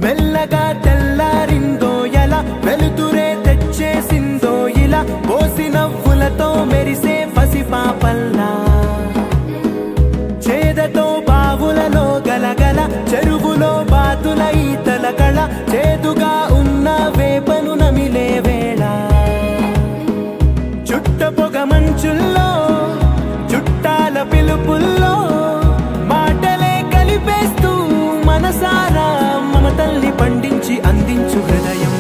మెల్లగా తెల్లారిందో ఎలా వెలుతురే తెచ్చేసిందో ఇలా పోసి నవ్వులతో మెరిసే పసిపాపల్లా చేదతో బావులలో గలగల చెరువులో బాతుల ఈతల కళ చేదుగా ఉన్న వేపను నమిలే వేళ చుట్ట పొగ మంచుల్లో చుట్టాల పిలుపుల్లో మాటలే కలిపేస్తూ మనసారా మమతల్ని పండించి అందించు హృదయం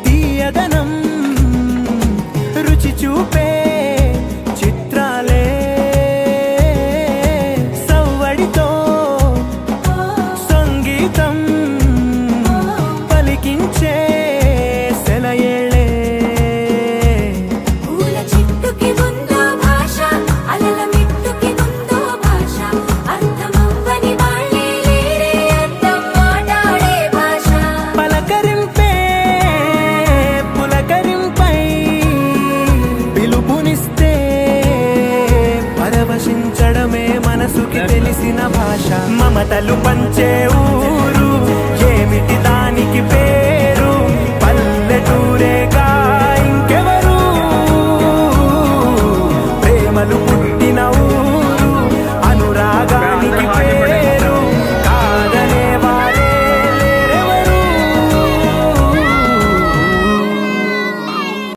తీయదనం రుచి చూపే చిత్రాలే సవ్వడితో సంగీతం పలికించే సెలయేళే పూల చిట్టుకి ముందో భాష అలల మిట్టుకి ముందో భాష అర్థమవ్వని వాళ్ళే లేరే అర్థం మాట్లాడే భాష పలకరింపే పులకరింపై పిలుపునిస్తే పరవశించడమే మనసుకి తెలిసిన భాష మమతలు పంచే